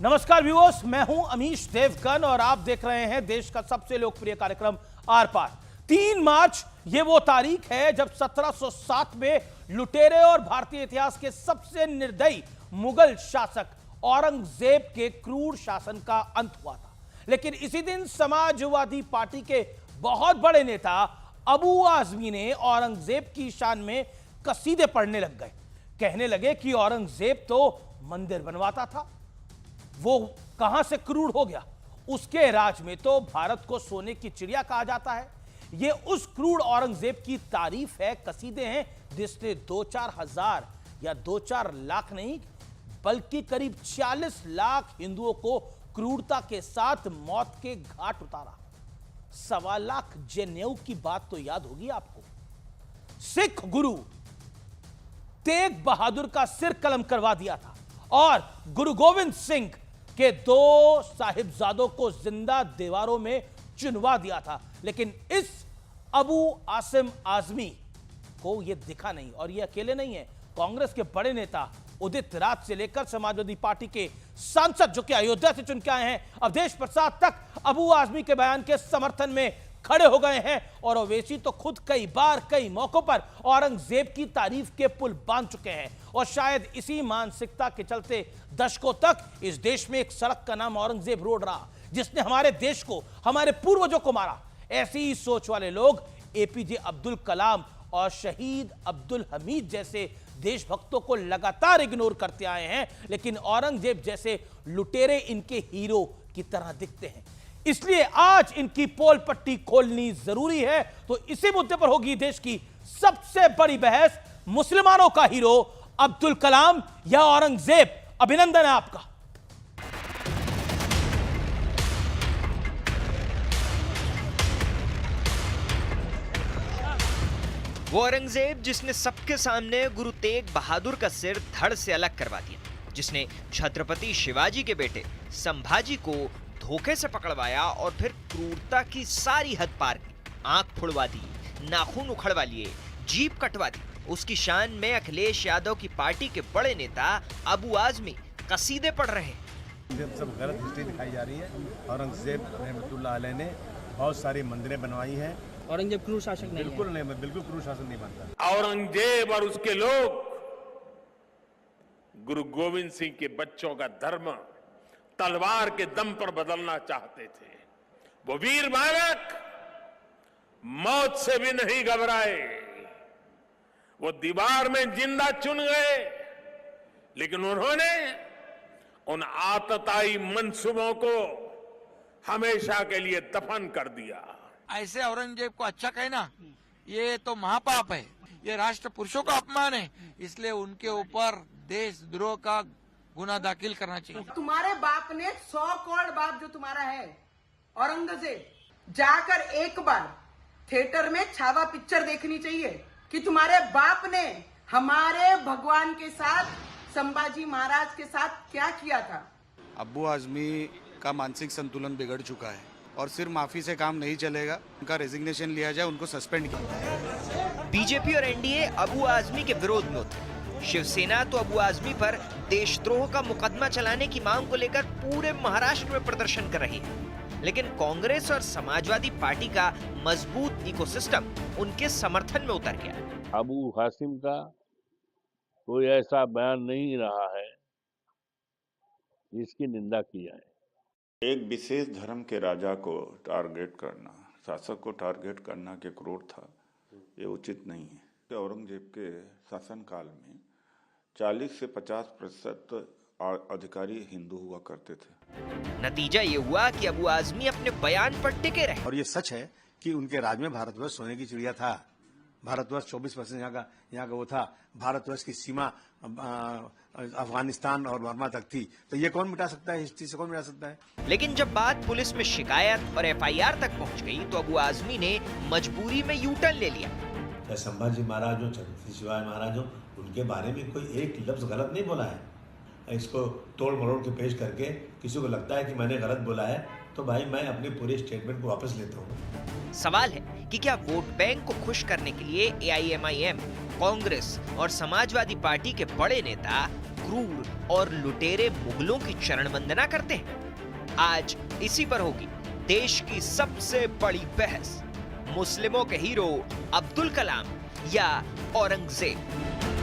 नमस्कार व्यूअर्स, मैं हूं अमीश देवगन और आप देख रहे हैं देश का सबसे लोकप्रिय कार्यक्रम आर पार। 3 मार्च ये वो तारीख है जब 1707 में लुटेरे और भारतीय इतिहास के सबसे निर्दयी मुगल शासक औरंगजेब के क्रूर शासन का अंत हुआ था। लेकिन इसी दिन समाजवादी पार्टी के बहुत बड़े नेता अबू आजमी ने औरंगजेब की शान में कसीदे पढ़ने लग गए। कहने लगे कि औरंगजेब तो मंदिर बनवाता था, वो कहां से क्रूर हो गया। उसके राज में तो भारत को सोने की चिड़िया कहा जाता है। ये उस क्रूर औरंगजेब की तारीफ है, कसीदे हैं जिसने 2-4 हजार या 2-4 लाख नहीं बल्कि करीब 40 लाख हिंदुओं को क्रूरता के साथ मौत के घाट उतारा। 1.25 लाख जनेऊ की बात तो याद होगी आपको। सिख गुरु तेग बहादुर का सिर कलम करवा दिया था और गुरु गोविंद सिंह के 2 साहिबजादों को जिंदा दीवारों में चुनवा दिया था। लेकिन इस अबू आसिम आजमी को यह दिखा नहीं। और यह अकेले नहीं है, कांग्रेस के बड़े नेता उदित राज से लेकर समाजवादी पार्टी के सांसद जो कि अयोध्या से चुन के आए हैं अवधेश प्रसाद तक अबू आजमी के बयान के समर्थन में खड़े हो गए हैं। और ओवैसी तो खुद कई बार कई मौकों पर औरंगजेब की तारीफ के पुल बांध चुके हैं। और शायद इसी मानसिकता के चलते दशकों तक इस देश में एक सड़क का नाम औरंगजेब रोड रहा, जिसने हमारे देश को, हमारे पूर्वजों को मारा। ऐसी ही सोच वाले लोग एपीजे अब्दुल कलाम और शहीद अब्दुल हमीद जैसे देशभक्तों को लगातार इग्नोर करते आए हैं। लेकिन औरंगजेब जैसे लुटेरे इनके हीरो की तरह दिखते हैं। इसलिए आज इनकी पोल पट्टी खोलनी जरूरी है। तो इसी मुद्दे पर होगी देश की सबसे बड़ी बहस, मुसलमानों का हीरो अब्दुल कलाम या औरंगजेब। अभिनंदन है आपका। वो औरंगजेब जिसने सबके सामने गुरु तेग बहादुर का सिर धड़ से अलग करवा दिया, जिसने छत्रपति शिवाजी के बेटे संभाजी को धोखे से पकड़वाया और फिर क्रूरता की सारी हद पार की, आंख फुड़वा दी, नाखून उखड़वा लिए, जीभ कटवा दी। उसकी शान में अखिलेश यादव की पार्टी के बड़े नेता अबू आजमी कसीदे पढ़ रहे हैं। सब गलत हिस्ट्री दिखाई जा रही है। औरंगजेब रहमतुल्लाह अलैह ने बहुत सारी मंदिरें बनवाई हैं। औरंगजेब क्रूर शासक नहीं बिल्कुल है। नहीं, बिल्कुल क्रूर शासन नहीं बनता। औरंगजेब और उसके लोग गुरु गोविंद सिंह के बच्चों का धर्म तलवार के दम पर बदलना चाहते थे। वो वीर बालक मौत से भी नहीं घबराए। वो दीवार में जिंदा चुन गए, लेकिन उन्होंने उन आतताई मंसूबों को हमेशा के लिए दफन कर दिया। ऐसे औरंगजेब को अच्छा कहना ये तो महापाप है, ये राष्ट्र पुरुषों का अपमान है। इसलिए उनके ऊपर देशद्रोह का गुना दाखिल करना चाहिए। तुम्हारे बाप ने 100 करोड़ बाप जो तुम्हारा है औरंगजेब, जाकर एक बार थिएटर में छावा पिक्चर देखनी चाहिए कि तुम्हारे बाप ने हमारे भगवान के साथ, संभाजी महाराज के साथ क्या किया था। अब्बू आजमी का मानसिक संतुलन बिगड़ चुका है और सिर्फ माफी से काम नहीं चलेगा। उनका रेजिग्नेशन लिया जाए, उनको सस्पेंड किया। बीजेपी और एनडीए अबू आजमी के विरोध में उतरे। शिवसेना तो अबू आजमी पर देशद्रोह का मुकदमा चलाने की मांग को लेकर पूरे महाराष्ट्र में प्रदर्शन कर रही है। लेकिन कांग्रेस और समाजवादी पार्टी का मजबूत इकोसिस्टम उनके समर्थन में उतर गया। अबू हासिम का कोई ऐसा बयान नहीं रहा है जिसकी निंदा की जाए। एक विशेष धर्म के राजा को टारगेट करना, शासक को टारगेट करना के क्रूर था, ये उचित नहीं है। औरंगजेब के शासनकाल में 40 से 50% अधिकारी हिंदू हुआ करते थे। नतीजा ये हुआ कि अबू आजमी अपने बयान पर टिके रहे। और ये सच है कि उनके राज में भारतवर्ष सोने की चिड़िया था। भारतवर्ष 24% यहाँ का वो था। भारतवर्ष की सीमा अफगानिस्तान और बर्मा तक थी। तो ये कौन मिटा सकता है, हिस्ट्री से कौन मिटा सकता है। लेकिन जब बात पुलिस में शिकायत और एफआईआर तक पहुंच गई तो अबू आजमी ने मजबूरी में यू टर्न ले लिया। संभाजी महाराज हो, छत्रपति शिवाजी महाराज हो, उनके बारे में कोई एक लफ्ज गलत नहीं बोला है। इसको तोड़ मरोड़ के पेश करके किसी को लगता है कि मैंने गलत बोला है, तो भाई मैं अपनी पूरी स्टेटमेंट को वापस लेता हूँ। सवाल है कि क्या वोट बैंक को खुश करने के लिए एआईएमआईएम, कांग्रेस और समाजवादी पार्टी के बड़े नेता क्रूर और लुटेरे मुगलों की चरण वंदना करते हैं? आज इसी पर होगी देश की सबसे बड़ी बहस। मुस्लिमों के हीरो अब्दुल कलाम या औरंगजेब।